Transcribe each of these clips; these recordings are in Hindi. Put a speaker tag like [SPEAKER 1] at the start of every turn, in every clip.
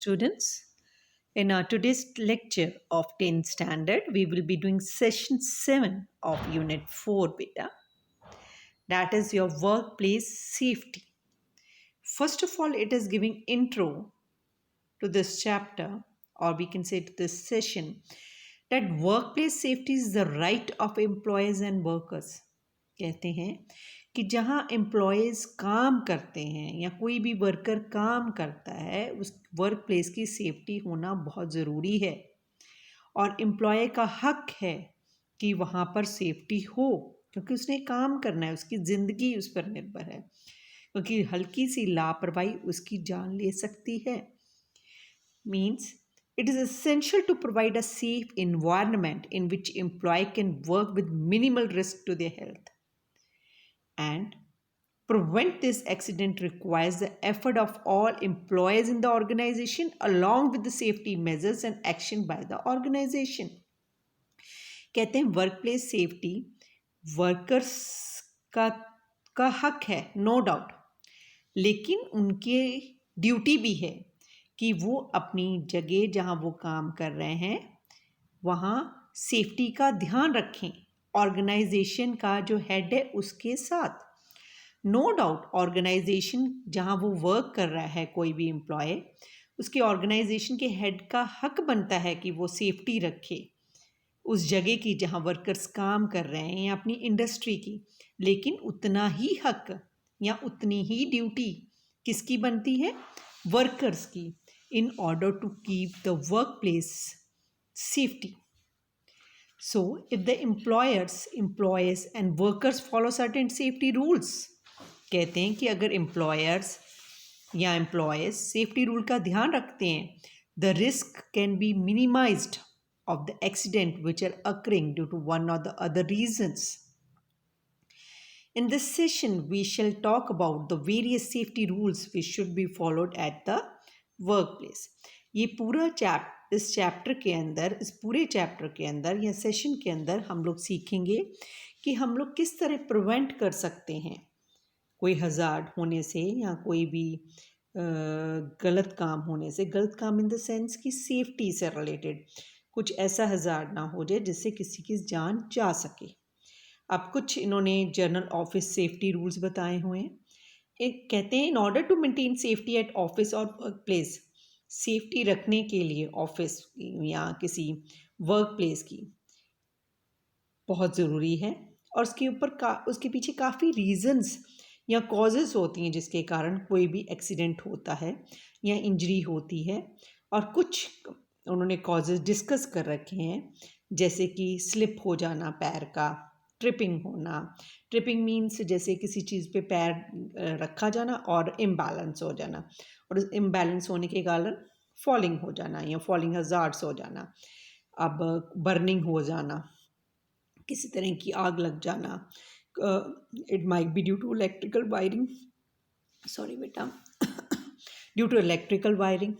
[SPEAKER 1] Students, in our today's lecture of 10th standard, we will be doing session 7 of unit 4 beta. That is your workplace safety. First of all, it is giving intro to this chapter, or we can say to this session, that workplace safety is the right of employees and workers. कहते हैं कि जहाँ एम्प्लॉयज़ काम करते हैं या कोई भी वर्कर काम करता है, उस वर्क प्लेस की सेफ्टी होना बहुत ज़रूरी है और एम्प्लॉय का हक है कि वहाँ पर सेफ्टी हो, क्योंकि उसने काम करना है, उसकी ज़िंदगी उस पर निर्भर है, क्योंकि हल्की सी लापरवाही उसकी जान ले सकती है. Means it is essential to provide a safe environment in which employee can work with minimal risk to their health. And prevent this accident requires the effort of all employees in the organization along with the safety measures and action by the organization. कहते हैं वर्क प्लेस सेफ्टी वर्कर्स का हक है, नो डाउट, लेकिन उनके ड्यूटी भी है कि वो अपनी जगह जहाँ वो काम कर रहे हैं वहाँ सेफ्टी का ध्यान रखें, ऑर्गेनाइजेशन का जो हेड है उसके साथ. नो डाउट ऑर्गेनाइजेशन जहाँ वो वर्क कर रहा है, कोई भी एम्प्लॉय, उसके ऑर्गेनाइजेशन के हेड का हक बनता है कि वो सेफ्टी रखे उस जगह की जहाँ वर्कर्स काम कर रहे हैं या अपनी इंडस्ट्री की. लेकिन उतना ही हक या उतनी ही ड्यूटी किसकी बनती है? वर्कर्स की, in order to keep the workplace safety. So, if the employees and workers follow certain safety rules, कहते हैं कि अगर employers या employees safety rule का ध्यान रखते हैं, the risk can be minimized of the accident which are occurring due to one or the other reasons. In this session, we shall talk about the various safety rules which should be followed at the work place. ये पूरा इस चैप्टर के अंदर, इस पूरे चैप्टर के अंदर या सेशन के अंदर हम लोग सीखेंगे कि हम लोग किस तरह प्रिवेंट कर सकते हैं कोई हज़ार्ड होने से या कोई भी गलत काम होने से. गलत काम इन द सेंस कि सेफ्टी से रिलेटेड कुछ ऐसा हज़ार्ड ना हो जाए जिससे किसी की जान जा सके. अब कुछ इन्होंने जर्नल ऑफिस सेफ्टी रूल्स बताए हुए हैं. एक कहते हैं in order to maintain safety at office और वर्क प्लेस, सेफ्टी रखने के लिए ऑफिस या किसी वर्क प्लेस की बहुत ज़रूरी है और उसके पीछे काफ़ी रीजंस या कॉजेज़ होती हैं जिसके कारण कोई भी एक्सीडेंट होता है या इंजरी होती है. और कुछ उन्होंने कॉजेज़ डिस्कस कर रखे हैं, जैसे कि स्लिप हो जाना पैर का, ट्रिपिंग होना. ट्रिपिंग मीन्स जैसे किसी चीज़ पे पैर रखा जाना और इम्बैलेंस हो जाना, और उस इम्बैलेंस होने के कारण फॉलिंग हो जाना या फॉलिंग हज़ार्ड्स हो जाना. अब बर्निंग हो जाना, किसी तरह की आग लग जाना, it might be due to electrical wiring, sorry बेटा, due to electrical wiring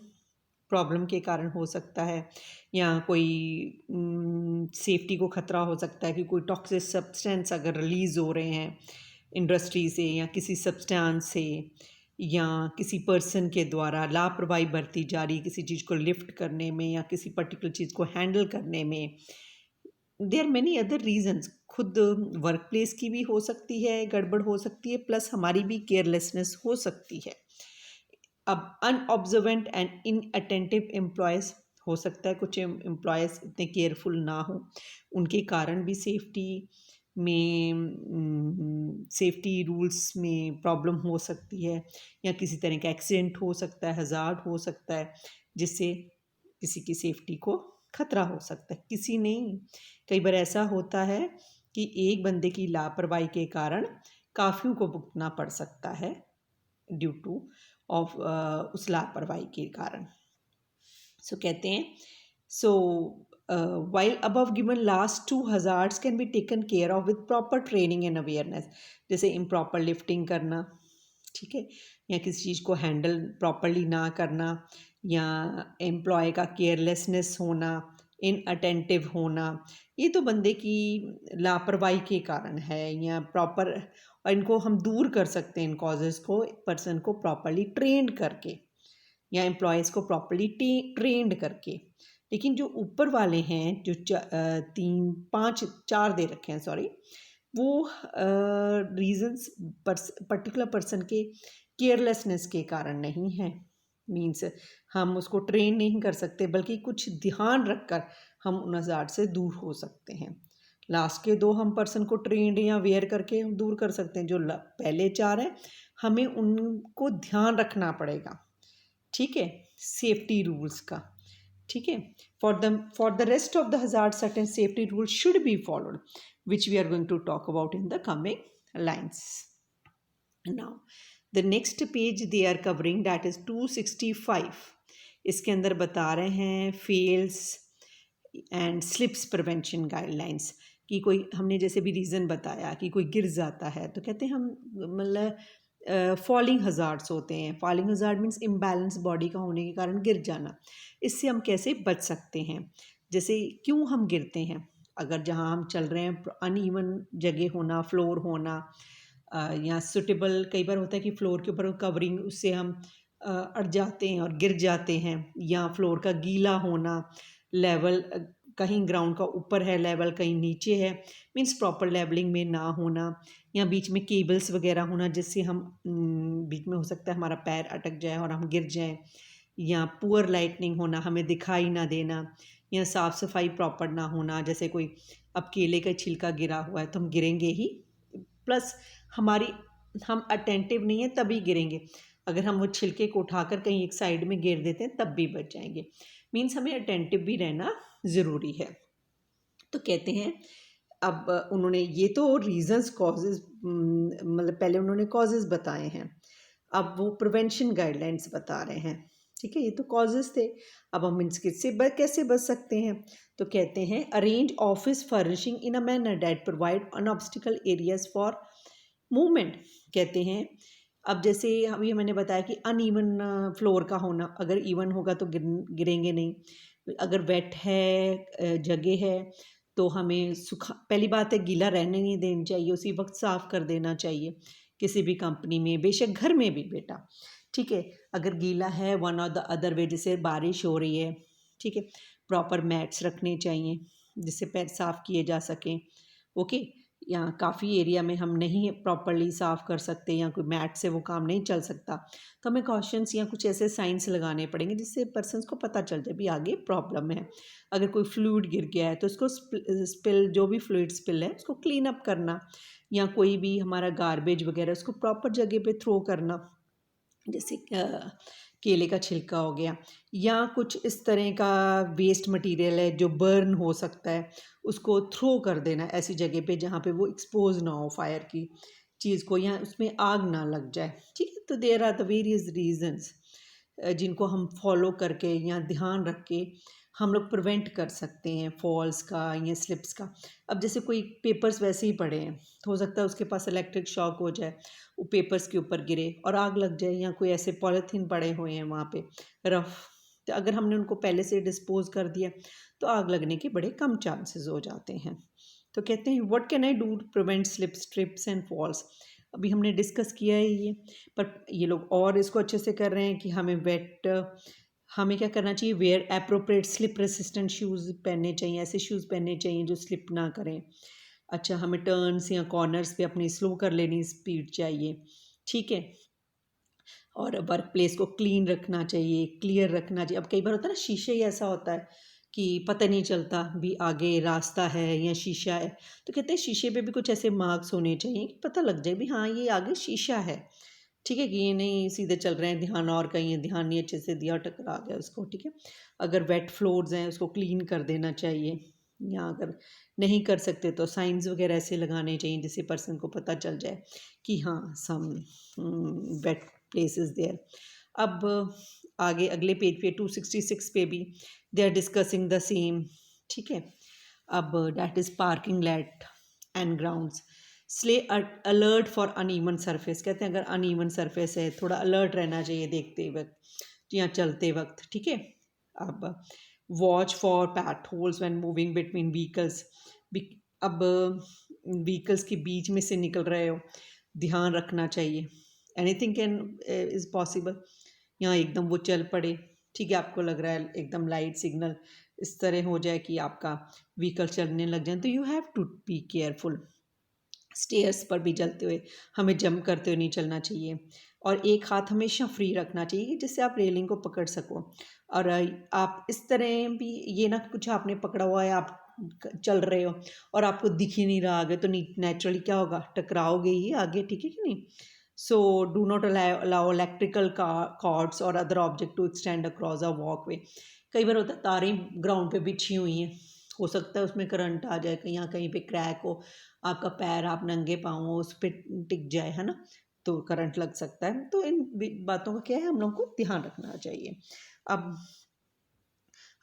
[SPEAKER 1] problem के कारण हो सकता है, या कोई सेफ्टी को ख़तरा हो सकता है कि कोई टॉक्सिक सब्सटेंस अगर रिलीज़ हो रहे हैं इंडस्ट्री से या किसी सब्सटेंस से, या किसी पर्सन के द्वारा लापरवाही बरती जा रही किसी चीज़ को लिफ्ट करने में या किसी पर्टिकुलर चीज़ को हैंडल करने में. देयर मैनी अदर रीजंस, खुद वर्क प्लेस की भी हो सकती है, गड़बड़ हो सकती है, प्लस हमारी भी केयरलेसनेस हो सकती है. अब अनऑब्जर्वेंट एंड इनअटेंटिव एम्प्लॉयज़ हो सकता है, कुछ एम्प्लॉयज़ इतने केयरफुल ना हो, उनके कारण भी सेफ्टी रूल्स में प्रॉब्लम हो सकती है, या किसी तरह का एक्सीडेंट हो सकता है, हज़ार्ड हो सकता है जिससे किसी की सेफ्टी को खतरा हो सकता है. किसी नहीं, कई बार ऐसा होता है कि एक बंदे की लापरवाही के कारण काफ़ियों को भुगतना पड़ सकता है ड्यू टू ऑफ उस लापरवाही के कारण. सो कहते हैं, सो while above given last two hazards can be taken care of with proper training and awareness, जैसे improper lifting करना, ठीक है, या किसी चीज़ को हैंडल प्रॉपरली ना करना, या एम्प्लॉय का केयरलेसनेस होना, इनअटेंटिव होना, ये तो बंदे की लापरवाही के कारण है. या प्रॉपर, और इनको हम दूर कर सकते हैं इन कॉजेज़ को पर्सन को प्रॉपरली ट्रेंड करके. या एम्प्लॉयज़ को प्रॉपरली ट्रेंड करके। लेकिन जो ऊपर वाले हैं जो 4 दे रखे हैं, सॉरी, वो रीजंस पर्टिकुलर पर्सन के केयरलेसनेस के कारण नहीं है। मीन्स हम उसको ट्रेन नहीं कर सकते, बल्कि कुछ ध्यान रखकर हम उन हज़ार से दूर हो सकते हैं। लास्ट के 2 हम पर्सन को ट्रेंड या वेयर करके हम दूर कर सकते हैं। जो पहले 4 हैं, हमें उनको ध्यान रखना पड़ेगा, ठीक है, सेफ्टी रूल्स का, ठीक है। For the rest of the hazard certain safety rules should be followed, which we are going to talk about in the coming lines. Now the next page they are covering, that is 265। इसके अंदर बता रहे हैं falls and slips prevention guidelines, कि कोई हमने जैसे भी रीज़न बताया कि कोई गिर जाता है तो कहते हैं हम मतलब फॉलिंग हज़ार्ड्स होते हैं। Falling hazard means imbalance body का होने के कारण गिर जाना। इससे हम कैसे बच सकते हैं? जैसे क्यों हम गिरते हैं? अगर जहाँ हम चल रहे हैं अनइवन जगह होना, फ्लोर होना, या सुटेबल, कई बार होता है कि फ्लोर के ऊपर कवरिंग, उससे हम अड़ जाते हैं और गिर जाते हैं, या फ्लोर का गीला होना, लेवल कहीं ग्राउंड का ऊपर है लेवल, कहीं नीचे है, मीन्स प्रॉपर लेवलिंग में ना होना, या बीच में केबल्स वगैरह होना जिससे हम बीच में हो सकता है हमारा पैर अटक जाए और हम गिर जाएं, या पुअर लाइटनिंग होना, हमें दिखाई ना देना, या साफ़ सफाई प्रॉपर ना होना। जैसे कोई अब केले का छिलका गिरा हुआ है तो हम गिरेंगे ही, प्लस हम अटेंटिव नहीं है तभी गिरेंगे। अगर हम वो छिलके को उठाकर कहीं एक साइड में गिर देते हैं तब भी बच जाएंगे। मीन्स हमें अटेंटिव भी रहना ज़रूरी है। तो कहते हैं, अब उन्होंने ये तो रीजंस कॉजेज, मतलब पहले उन्होंने कॉजेज बताए हैं, अब वो प्रिवेंशन गाइडलाइंस बता रहे हैं, ठीक है। ये तो कॉजेज थे, अब हम इससे कैसे बच सकते हैं? तो कहते हैं arrange office furnishing in a manner that provide unobstacle areas for movement. कहते हैं अब जैसे अभी मैंने बताया कि अनइवन फ्लोर का होना, अगर इवन होगा तो गिरेंगे नहीं। अगर वेट है जगह है तो हमें सूखा, पहली बात है गीला रहने नहीं देना चाहिए, उसी वक्त साफ़ कर देना चाहिए। किसी भी कंपनी में, बेशक घर में भी बेटा, ठीक है। अगर गीला है वन और द अदर वे, जैसे बारिश हो रही है, ठीक है, प्रॉपर मैट्स रखने चाहिए जिससे पैर साफ़ किए जा सकें, ओके। या काफ़ी एरिया में हम नहीं प्रॉपरली साफ़ कर सकते, या कोई मैट से वो काम नहीं चल सकता, तो हमें कॉशंस या कुछ ऐसे साइंस लगाने पड़ेंगे जिससे पर्सन्स को पता चल जाए भी आगे प्रॉब्लम है। अगर कोई फ्लूइड गिर गया है तो उसको स्पिल, जो भी फ्लूइड स्पिल है उसको क्लीन अप करना, या कोई भी हमारा गार्बेज वगैरह उसको प्रॉपर जगह पे थ्रो करना, जैसे केले का छिलका हो गया, या कुछ इस तरह का वेस्ट मटेरियल है जो बर्न हो सकता है, उसको थ्रो कर देना ऐसी जगह पे जहाँ पे वो एक्सपोज ना हो फायर की चीज़ को, या उसमें आग ना लग जाए, ठीक है। तो there are the various reasons जिनको हम फॉलो करके या ध्यान रख के हम लोग प्रिवेंट कर सकते हैं फॉल्स का या स्लिप्स का। अब जैसे कोई पेपर्स वैसे ही पड़े हैं, तो हो सकता है उसके पास इलेक्ट्रिक शॉक हो जाए, वो पेपर्स के ऊपर गिरे और आग लग जाए, या कोई ऐसे पॉलीथीन पड़े हुए हैं वहाँ पे रफ, तो अगर हमने उनको पहले से डिस्पोज कर दिया तो आग लगने के बड़े कम चांसेस हो जाते हैं। तो कहते हैं what can I do to prevent slips, trips and falls. अभी हमने डिस्कस किया है ये, पर ये लोग और इसको अच्छे से कर रहे हैं कि हमें क्या करना चाहिए, wear appropriate slip resistant shoes पहनने चाहिए, ऐसे शूज़ पहनने चाहिए जो स्लिप ना करें। अच्छा, हमें टर्न्स या कॉर्नर्स पे अपनी स्लो कर लेनी स्पीड चाहिए, ठीक है। और वर्क प्लेस को क्लीन रखना चाहिए, क्लियर रखना चाहिए। अब कई बार होता है ना, शीशे ही ऐसा होता है कि पता नहीं चलता भी आगे रास्ता है या शीशा है, तो कहते हैं शीशे पे भी कुछ ऐसे मार्क्स होने चाहिए कि पता लग जाए भी हाँ ये आगे शीशा है, ठीक है, कि ये नहीं सीधे चल रहे हैं, ध्यान और कहीं है, ध्यान नहीं अच्छे से दिया, टकरा गया उसको, ठीक है। अगर वेट फ्लोर्स हैं उसको क्लीन कर देना चाहिए, या अगर नहीं कर सकते तो साइंस वगैरह ऐसे लगाने चाहिए जिससे पर्सन को पता चल जाए कि हाँ some wet place is there. अब आगे अगले पेज पे 266 पे भी they are discussing the same, ठीक है। अब that is parking lot and grounds, stay alert for uneven surface. कहते हैं अगर अनइवन सरफेस है थोड़ा अलर्ट रहना चाहिए देखते वक्त या चलते वक्त, ठीक है। अब watch for PAT holes when moving between vehicles. अब व्हीकल्स के बीच में से निकल रहे हो, ध्यान रखना चाहिए। एनीथिंग कैन इज़ पॉसिबल, या एकदम वो चल पड़े, ठीक है, आपको लग रहा है एकदम लाइट सिग्नल इस तरह हो जाए कि आपका व्हीकल चलने लग जाए, तो you have to be careful. Stairs पर भी चलते हुए हमें जंप करते हुए नहीं चलना चाहिए, और एक हाथ हमेशा फ्री रखना चाहिए जिससे आप रेलिंग को पकड़ सको। और आप इस तरह भी, ये ना कुछ आपने पकड़ा हुआ है, आप चल रहे हो और आपको दिख ही नहीं रहा आगे, तो नेचुरली क्या होगा, टकराओगे ही आगे, ठीक है कि नहीं। So do not allow electrical cords और other object to extend across a walkway. कई बार होता है तारें ग्राउंड पे बिछी हुई हैं, हो सकता है उसमें करंट आ जाए, कहीं कहीं पे क्रैक हो, आपका पैर, आप नंगे पाँव हो, उस पर टिक जाए, है ना, तो करंट लग सकता है। तो इन बातों का क्या है, हम लोग को ध्यान रखना चाहिए। अब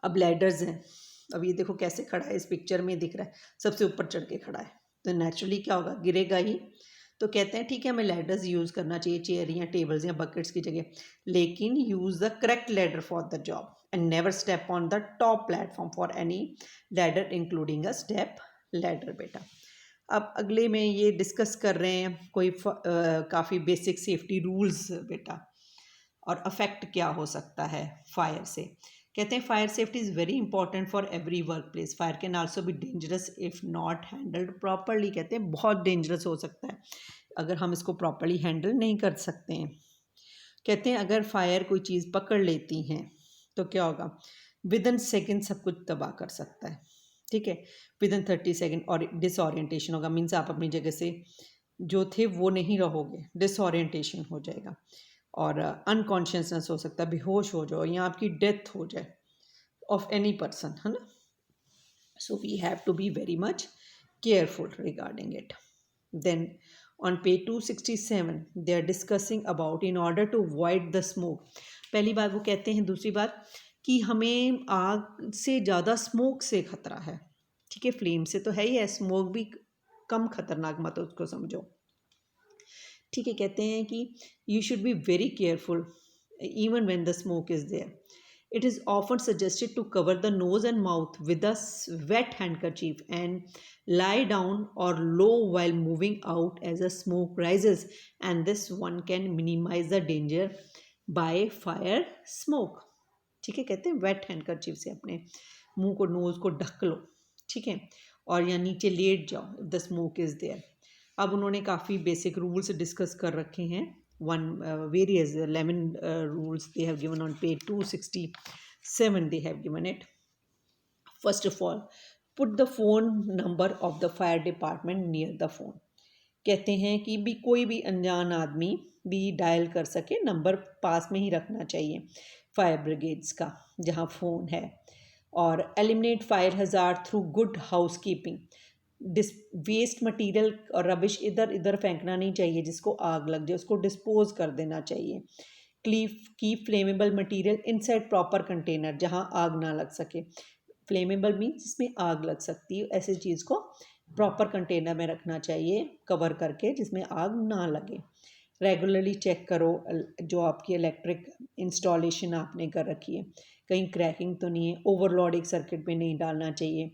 [SPEAKER 1] अब लैडर्स हैं, अब ये देखो कैसे खड़ा है, इस पिक्चर में दिख रहा है सबसे ऊपर चढ़ के खड़ा है, तो नेचुरली क्या होगा, गिरेगा ही। तो कहते हैं ठीक है, हमें लैडर्स यूज़ करना चाहिए चेयर या टेबल्स या बकेट्स की जगह, लेकिन use the correct ladder for the job and never step on the top platform for any ladder including a step ladder बेटा। अब अगले में ये डिस्कस कर रहे हैं कोई काफ़ी बेसिक सेफ्टी रूल्स बेटा, और अफेक्ट क्या हो सकता है फायर से। कहते हैं fire safety is very important for every work place, fire can also be dangerous if not handled properly. कहते हैं बहुत डेंजरस हो सकता है अगर हम इसको प्रॉपरली हैंडल नहीं कर सकते हैं। कहते हैं अगर फायर कोई चीज़ पकड़ लेती हैं तो क्या होगा, विद इन सेकेंड सब कुछ तबाह कर सकता है, ठीक है, विद इन 30 सेकेंड। और डिसऑरियंटेशन होगा, मीन्स आप अपनी जगह से जो थे वो नहीं रहोगे, डिसऑरियंटेशन हो जाएगा, और अनकॉन्शियसनेस हो सकता है, बेहोश हो जाओ या आपकी डेथ हो जाए ऑफ एनी पर्सन, है ना। So we have to be very much careful regarding it. Then on page 267 they are discussing about in order to avoid the smoke। पहली बात वो कहते हैं, दूसरी बात कि हमें आग से ज़्यादा स्मोक से खतरा है, ठीक है, फ्लेम से तो है ही है, स्मोक भी कम खतरनाक मत उसको समझो, ठीक है। कहते हैं कि you should be very careful even when the smoke is there. It is often suggested to cover the nose and mouth with a wet handkerchief and lie down or low while moving out as the smoke rises, and this one can minimize the danger by fire smoke। ठीक है, कहते हैं वेट हैंडकरचीफ से अपने मुंह को, नोज़ को ढक लो, ठीक है, और या नीचे लेट जाओ if the smoke is there. अब उन्होंने काफ़ी बेसिक रूल्स डिस्कस कर रखे हैं, one various 11 rules they have given on page 267 they have given it। First of all, put the phone number of the fire department near the phone। कहते हैं कि भी कोई भी अनजान आदमी भी डायल कर सके, नंबर पास में ही रखना चाहिए फायर ब्रिगेड्स का जहाँ फ़ोन है। और eliminate fire hazard through good housekeeping, waste material और रबिश इधर इधर फेंकना नहीं चाहिए, जिसको आग लग जाए उसको डिस्पोज कर देना चाहिए। Keep flammable material inside proper container, जहाँ आग ना लग सके, फ्लेमेबल मीन्स जिसमें आग लग सकती है, ऐसी चीज़ को प्रॉपर कंटेनर में रखना चाहिए कवर करके जिसमें आग ना लगे। रेगुलरली चेक करो जो आपकी इलेक्ट्रिक इंस्टॉलेशन आपने कर रखी है, कहीं क्रैकिंग तो नहीं है, ओवरलोड एक सर्किट में नहीं डालना चाहिए।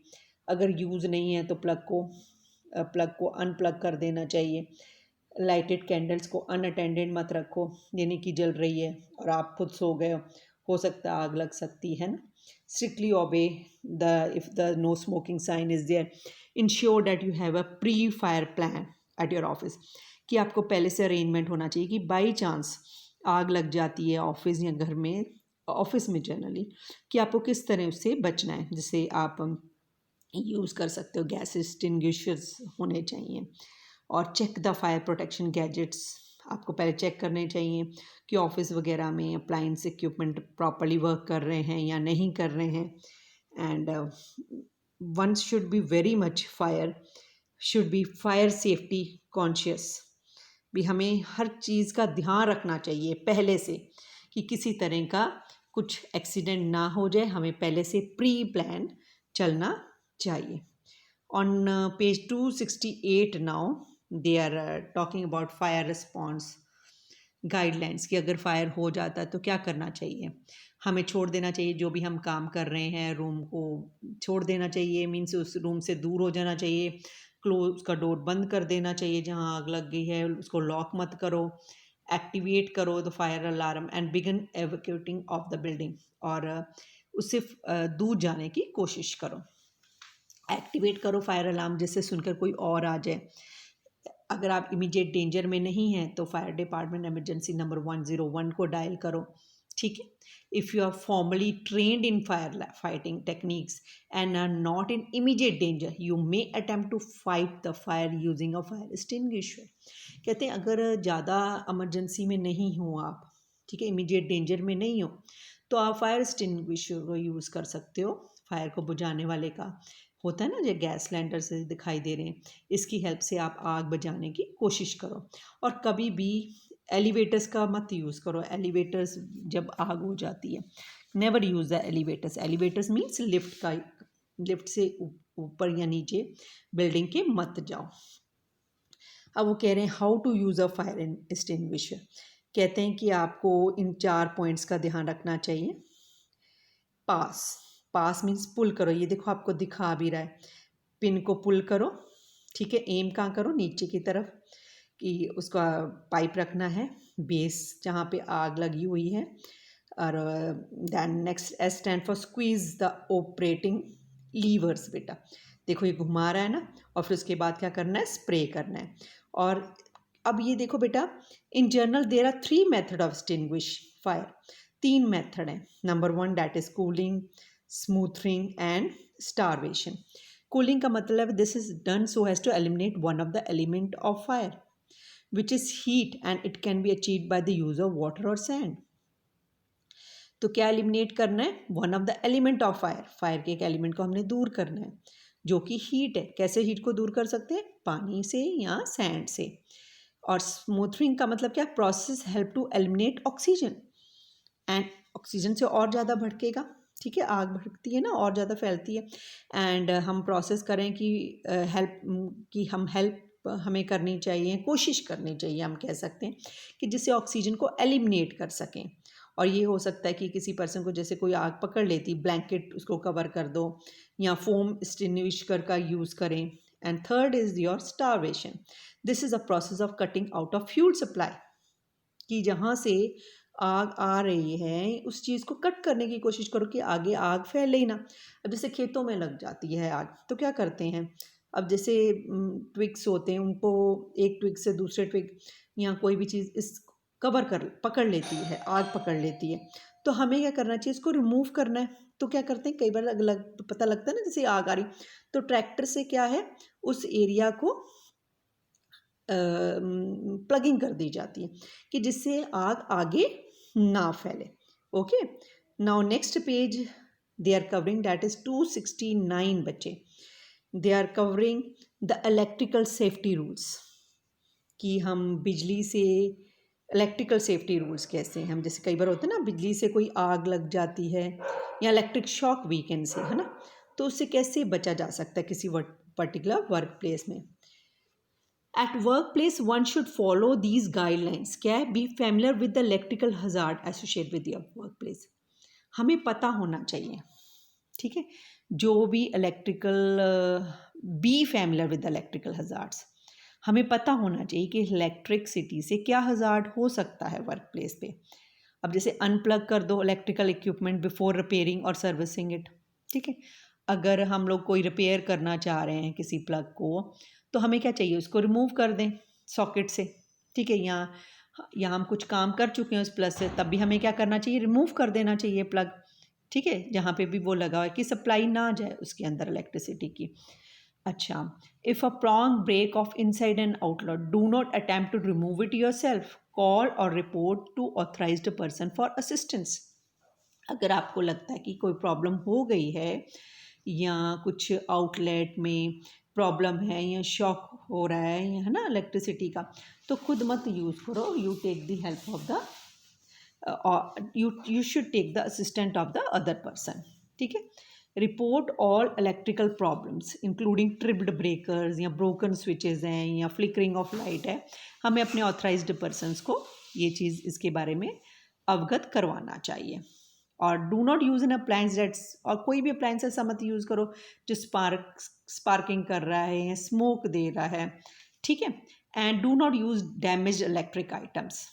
[SPEAKER 1] अगर यूज़ नहीं है तो प्लग को अनप्लग कर देना चाहिए। लाइटेड कैंडल्स को अनअटेंडेड मत रखो, यानी कि जल रही है और आप खुद सो गए हो सकता है आग लग सकती है ना। Strictly obey if the no smoking sign is there. Ensure that you have a pre fire plan at your office, कि आपको पहले से अरेंजमेंट होना चाहिए कि बाई चांस आग लग जाती है ऑफिस या घर में, ऑफिस में जनरली, कि आपको किस तरह उससे बचना है, जिसे आप यूज़ कर सकते हो। गैस एक्सटिंग्विशर्स होने चाहिए, और check the fire protection gadgets, आपको पहले चेक करने चाहिए कि ऑफिस वगैरह में अप्लायंस इक्विपमेंट प्रॉपरली वर्क कर रहे हैं या नहीं कर रहे हैं। And one should be very much should be fire safety conscious, भी हमें हर चीज़ का ध्यान रखना चाहिए पहले से कि किसी तरह का कुछ एक्सीडेंट ना हो जाए, हमें पहले से प्री प्लान चलना चाहिए। On page 268 now they are talking about fire response guidelines, कि अगर फायर हो जाता है तो क्या करना चाहिए। हमें छोड़ देना चाहिए, जो भी हम काम कर रहे हैं रूम को छोड़ देना चाहिए, मीन्स उस रूम से दूर हो जाना चाहिए। क्लोज का डोर बंद कर देना चाहिए, जहाँ आग लग गई है उसको लॉक मत करो। एक्टिवेट करो the fire alarm and begin evacuating of the building, और उससे दूर जाने की कोशिश करो। एक्टिवेट करो फायर अलार्म, जिससे सुनकर कोई और आ जाए। अगर आप इमीडिएट डेंजर में नहीं हैं तो फायर डिपार्टमेंट इमरजेंसी नंबर 101 को डायल करो। ठीक है। If you are formally trained in fire fighting techniques and are not in immediate danger, you may attempt to fight the fire using a fire extinguisher. कहते हैं अगर ज़्यादा इमरजेंसी में नहीं हो आप, ठीक है, इमीडिएट डेंजर में नहीं हो, तो आप फायर एक्सटिंग्विशर को यूज़ कर सकते हो। फायर को बुझाने वाले का होता है ना, जो गैस सिलेंडर से दिखाई दे रहे हैं, इसकी हेल्प से आप आग बुझाने की कोशिश करो। और कभी भी एलिवेटर्स का मत यूज़ करो। एलिवेटर्स जब आग हो जाती है, never use the elevators. Elevators means lift का, लिफ्ट से ऊपर या नीचे बिल्डिंग के मत जाओ। अब वो कह रहे हैं how to use a fire extinguisher. कहते हैं कि आपको इन 4 पॉइंट्स का ध्यान रखना चाहिए। पास, पास मीन्स पुल करो, ये देखो आपको दिखा भी रहा है, पिन को पुल करो। ठीक है। एम कहाँ करो, नीचे की तरफ, कि उसका पाइप रखना है बेस जहाँ पे आग लगी हुई है। और then next, S stand for squeeze the operating levers. बेटा देखो ये घुमा रहा है ना, और फिर उसके बाद क्या करना है, स्प्रे करना है। और अब ये देखो बेटा, in general there are 3 method of extinguish fire. 3 method हैं। Number 1 that is cooling, smothering and starvation. Cooling का मतलब this is done so has to eliminate one of the element of fire which is heat, and it can be achieved by the use of water और सैंड। तो क्या एलिमिनेट करना है, one of the element of fire. Fire के एक एलिमेंट को हमने दूर करना है जो कि हीट है। कैसे हीट को दूर कर सकते हैं, पानी से या सैंड से। और स्मूथरिंग का मतलब क्या, process help to eliminate oxygen, and oxygen से और ज़्यादा भड़केगा। ठीक है, आग भड़कती है ना, और ज़्यादा फैलती है। एंड हम प्रोसेस करें कि हेल्प हमें करनी चाहिए, कोशिश करनी चाहिए, हम कह सकते हैं, कि जिससे ऑक्सीजन को एलिमिनेट कर सकें। और ये हो सकता है कि किसी पर्सन को जैसे कोई आग पकड़ लेती, ब्लैंकेट उसको कवर कर दो, या फोम एक्सटिंग्विशर का यूज़ करें। And third is your starvation. This is a process of cutting out of fuel supply, कि जहाँ से आग आ रही है उस चीज़ को कट करने की कोशिश करो कि आगे आग फैले ही ना। अब जैसे खेतों में लग जाती है आग, तो क्या करते हैं, अब जैसे ट्विग्स होते हैं, उनको एक ट्विग से दूसरे ट्विग या कोई भी चीज़ इस कवर कर पकड़ लेती है, आग पकड़ लेती है। तो हमें क्या करना चाहिए, इसको रिमूव करना है। तो क्या करते हैं, कई बार अलग पता लगता है ना जैसे आग आ रही, तो ट्रैक्टर से क्या है, उस एरिया को प्लगिंग कर दी जाती है, कि जिससे आग आगे ना फैले। Okay, now next page they are covering, that is 269 बच्चे। They are covering the electrical safety rules, कि हम बिजली से इलेक्ट्रिकल सेफ्टी रूल्स कैसे हैं। हम जैसे कई बार होते हैं ना, बिजली से कोई आग लग जाती है या इलेक्ट्रिक शॉक वीकेंड से, है ना, तो उससे कैसे बचा जा सकता है किसी पर्टिकुलर वर्क प्लेस में। At workplace, one should follow these guidelines. क्या है, B familiar with the electrical hazard associate with your work place. हमें पता होना चाहिए, ठीक है, जो भी electrical, B familiar with the electrical hazards. हमें पता होना चाहिए कि इलेक्ट्रिसिटी से क्या हजार्ड हो सकता है वर्क प्लेस पे। अब जैसे अनप्लग कर दो इलेक्ट्रिकल इक्विपमेंट बिफोर रिपेयरिंग और सर्विसिंग इट। ठीक है, अगर हम लोग कोई रिपेयर करना चाह रहे हैं किसी प्लग को, तो हमें क्या चाहिए, उसको रिमूव कर दें सॉकेट से। ठीक है, यहाँ हम कुछ काम कर चुके हैं उस प्लग से, तब भी हमें क्या करना चाहिए, रिमूव कर देना चाहिए प्लग। ठीक है, जहाँ पे भी वो लगा हुआ है, कि सप्लाई ना जाए उसके अंदर इलेक्ट्रिसिटी की। अच्छा, if a prong break of inside and outlet, do not attempt to remove it yourself. Call or report to authorized person for assistance. अगर आपको लगता है कि कोई प्रॉब्लम हो गई है या कुछ आउटलेट में प्रॉब्लम है या शॉक हो रहा है ना इलेक्ट्रिसिटी का, तो खुद मत यूज़ करो। You take the help of the, you should take the assistant of the other person. ठीक है, report all electrical problems including tripped breakers या ब्रोकन स्विचेस हैं या फ्लिकरिंग ऑफ लाइट है, हमें अपने ऑथराइज्ड पर्सनस को ये चीज़ इसके बारे में अवगत करवाना चाहिए। और do not use an appliance that's, और कोई भी अप्लायंस ऐसा मत यूज़ करो जो स्पार्किंग कर रहा है या स्मोक दे रहा है। ठीक है, and do not use damage electric items.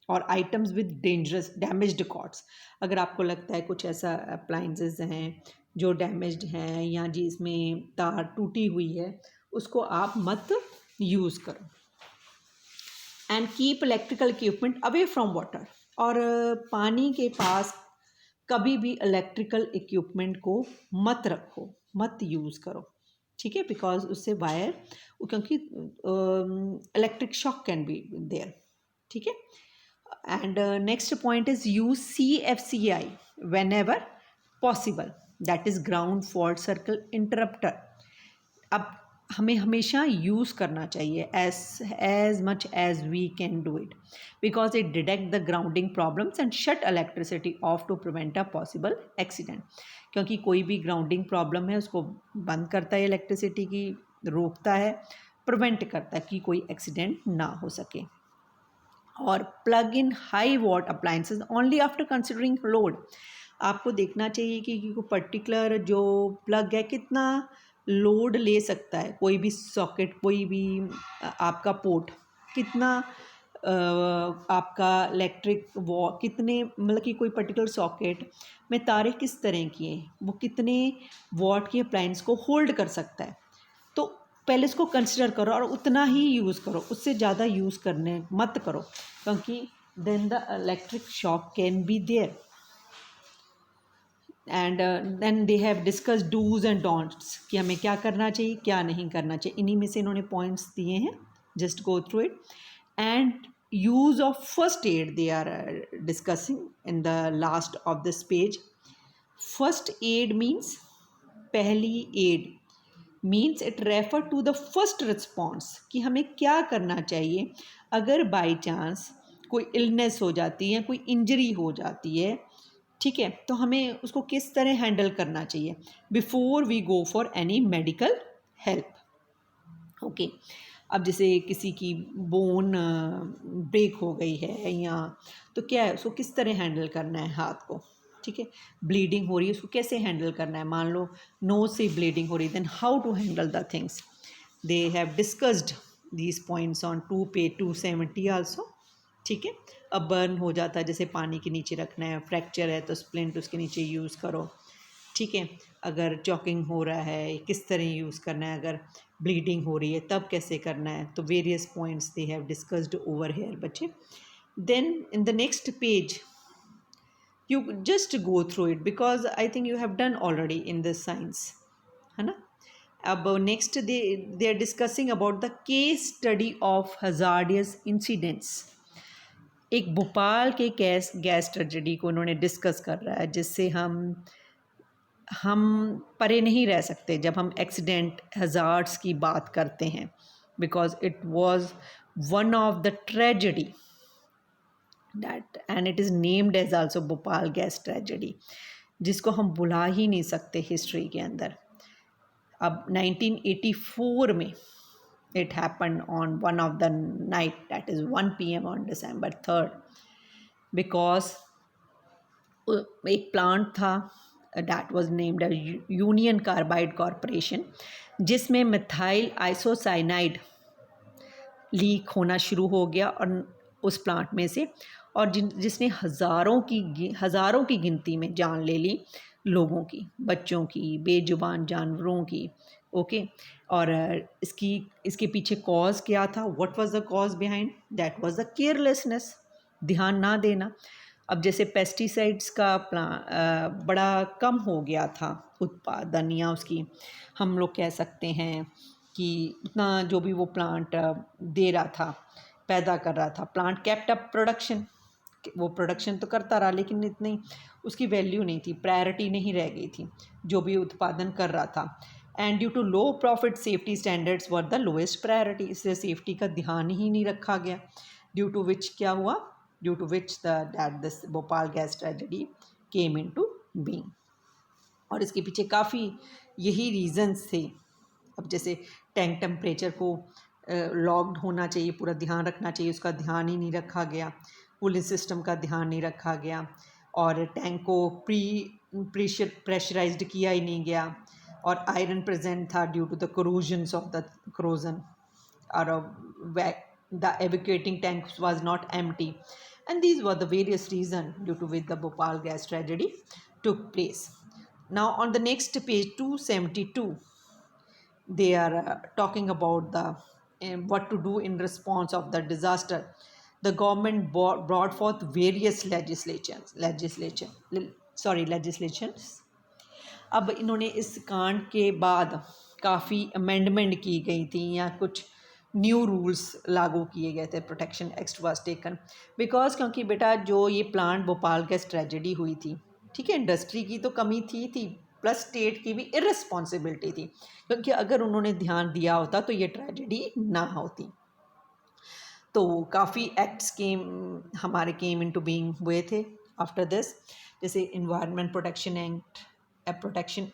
[SPEAKER 1] और items with dangerous damaged cords. अगर आपको लगता है कुछ ऐसा अप्लाइंसेस हैं जो डैमेज्ड हैं या जिसमें तार टूटी हुई है, उसको आप मत यूज़ करो। And keep electrical equipment away from water. और पानी के पास कभी भी इलेक्ट्रिकल इक्विपमेंट को मत रखो, मत यूज़ करो, ठीक है, बिकॉज उससे वायर, क्योंकि electric shock can be there, ठीक है। And next point is use CFCI whenever possible, that is ground fault circle interrupter. अब हमें हमेशा यूज़ करना चाहिए as much as we can do it, because it detect the grounding problems and shut electricity off to prevent a possible accident. क्योंकि कोई भी ग्राउंडिंग प्रॉब्लम है उसको बंद करता है इलेक्ट्रिसिटी की, रोकता है, प्रिवेंट करता है कि कोई एक्सीडेंट ना हो सके। और plug in high what appliances only after considering load. आपको देखना चाहिए कि कोई पर्टिकुलर जो प्लग है कितना लोड ले सकता है, कोई भी सॉकेट, कोई भी आपका पोर्ट कितना आपका इलेक्ट्रिक वॉ कितने, मतलब कि कोई पर्टिकुलर सॉकेट में तारे किस तरह की हैं, वो कितने वॉट के अप्लायंस को होल्ड कर सकता है। तो पहले इसको कंसिडर करो और उतना ही यूज़ करो, उससे ज़्यादा यूज़ करने मत करो, क्योंकि then the electric shock can be there. And then they have discuss dos and don'ts, कि हमें क्या करना चाहिए क्या नहीं करना चाहिए। इन्हीं में से इन्होंने पॉइंट्स दिए हैं, just go through it. And use of first aid they are discussing in the last of this page. First aid means, पहली aid means it refer to the first response, कि हमें क्या करना चाहिए अगर बाई चांस कोई इलनेस हो जाती है, कोई इंजरी हो जाती है, ठीक है, तो हमें उसको किस तरह हैंडल करना चाहिए before we go for any medical help. Okay, अब जैसे किसी की बोन ब्रेक हो गई है या, तो क्या है, उसको किस तरह हैंडल करना है हाथ को, ठीक है। ब्लीडिंग हो रही है, उसको कैसे हैंडल करना है, मान लो नोज से ब्लीडिंग हो रही है, then how to handle the things. They have discussed these points on 2 पे 270 आल्सो, ठीक है। अब बर्न हो जाता है, जैसे पानी के नीचे रखना है, फ्रैक्चर है तो स्प्लिंट उसके नीचे यूज़ करो, ठीक है। अगर चॉकिंग हो रहा है किस तरह यूज़ करना है, अगर ब्लीडिंग हो रही है तब कैसे करना है, तो various points they have discussed over here बच्चे। Then in the next page you just go through it, because I think you have done already in this science, है ना। अब next they are discussing about the case study of hazardous incidents. एक भोपाल के गैस ट्रेजेडी को उन्होंने डिस्कस कर रहा है, जिससे हम परे नहीं रह सकते जब हम एक्सीडेंट हजार्ड्स की बात करते हैं, because it was one of the tragedy that, and it is named as also Bhopal gas tragedy, जिसको हम भुला ही नहीं सकते हिस्ट्री के अंदर। अब 1984 में it happen on one of the night, that is 1 PM on December 3rd, because एक प्लांट था that was named union carbide corporation, जिसमें मिथाइल आइसोसाइनाइड लीक होना शुरू हो गया और उस प्लांट में से, और जिसने हज़ारों की गिनती में जान ले ली, लोगों की, बच्चों की, बेजुबान जानवरों की। ओके, और इसके पीछे कॉज क्या था, what was the cause behind, that was the carelessness, ध्यान ना देना। अब जैसे पेस्टिसाइड्स का बड़ा कम हो गया था उत्पादन, या उसकी हम लोग कह सकते हैं कि उतना जो भी वो प्लांट दे रहा था, पैदा कर रहा था, प्लांट केप्ट अप प्रोडक्शन, वो प्रोडक्शन तो करता रहा, लेकिन इतनी उसकी वैल्यू नहीं थी, प्रायोरिटी नहीं रह गई थी जो भी उत्पादन कर रहा था। And due to low profit safety standards were the lowest priority, इससे सेफ्टी का ध्यान ही नहीं रखा गया, ड्यू टू विच क्या हुआ, due to which this Bhopal gas tragedy came into being. और इसके पीछे काफ़ी यही रीजंस थे। अब जैसे टैंक टेम्परेचर को लॉक्ड होना चाहिए, पूरा ध्यान रखना चाहिए, उसका ध्यान ही नहीं रखा गया, कूलिंग सिस्टम का ध्यान नहीं रखा गया, और टैंक को प्रेशराइज्ड किया ही नहीं गया, और आयरन प्रेजेंट था due to the corrosions of the corrosion, और The evacuating tanks was not empty. And these were the various reasons due to which the Bhopal gas tragedy took place. Now on the next page 272, they are talking about the what to do in response of the disaster. The government brought forth various legislations. अब इन्होंने इस कांड के बाद काफ़ी अमेंडमेंट की गई थी या कुछ न्यू रूल्स लागू किए गए थे. Protection act was taken because क्योंकि बेटा जो ये प्लांट भोपाल गैस ट्रेजेडी हुई थी, ठीक है, इंडस्ट्री की तो कमी थी प्लस स्टेट की भी इररिस्पॉन्सिबिलिटी थी, क्योंकि अगर उन्होंने ध्यान दिया होता तो ये ट्रेजेडी ना होती. तो काफ़ी एक्ट्स केम इनटू बीइंग हुए थे आफ्टर दिस. जैसे इन्वायरमेंट प्रोटेक्शन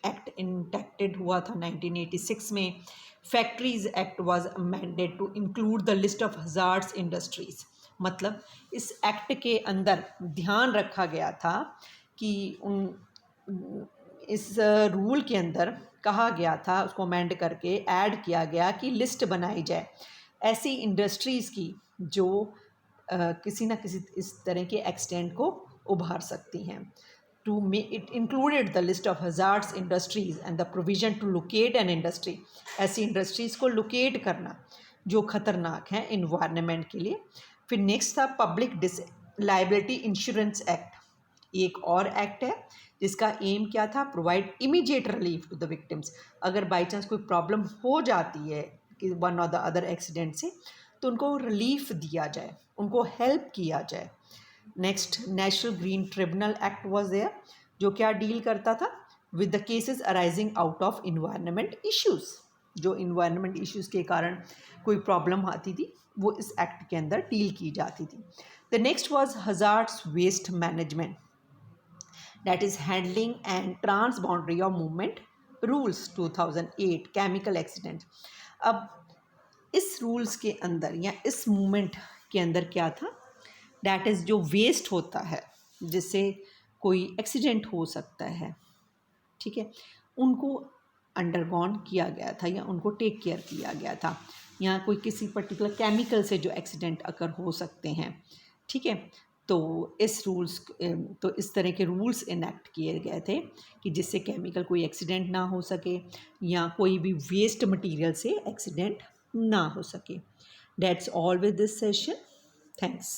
[SPEAKER 1] एक्ट इंटेक्टेड हुआ था 1986 में. Factories act was amended to include the list of hazards industries. मतलब इस एक्ट के अंदर ध्यान रखा गया था कि इस रूल के अंदर कहा गया था, उसको अमेंड करके ऐड किया गया कि लिस्ट बनाई जाए ऐसी इंडस्ट्रीज़ की जो किसी न किसी इस तरह के एक्सीडेंट को उभार सकती हैं. To may it included the list of hazards industries and the provision to locate an industry. ऐसी इंडस्ट्रीज़ को लोकेट करना जो ख़तरनाक हैं इन्वायरमेंट के लिए. फिर नेक्स्ट था पब्लिक लाइबिलिटी इंश्योरेंस एक्ट. एक और एक्ट है जिसका एम क्या था, provide immediate relief to the victims. अगर बाई चांस कोई प्रॉब्लम हो जाती है कि वन और द अदर एक्सीडेंट से, तो उनको रिलीफ दिया जाए, उनको हेल्प किया जाए. Next national green tribunal act was there, जो क्या डील करता था with the cases arising out of environment issues. जो इन्वायरमेंट इश्यूज के कारण कोई प्रॉब्लम आती थी वो इस एक्ट के अंदर डील की जाती थी. The next was hazards waste management, that is handling and transboundary of movement rules 2008 chemical accident. अब इस रूल्स के अंदर या इस मूवमेंट के अंदर क्या था, दैट इज़ जो वेस्ट होता है जिससे कोई एक्सीडेंट हो सकता है, ठीक है, उनको अंडरगॉन किया गया था या उनको टेक केयर किया गया था. या कोई किसी पर्टिकुलर केमिकल से जो एक्सीडेंट अगर हो सकते हैं, ठीक है, तो इस तरह के रूल्स इनेक्ट किए गए थे कि जिससे केमिकल कोई एक्सीडेंट ना हो सके या कोई भी वेस्ट मटेरियल से एक्सीडेंट ना हो सके. That's all with this session. Thanks.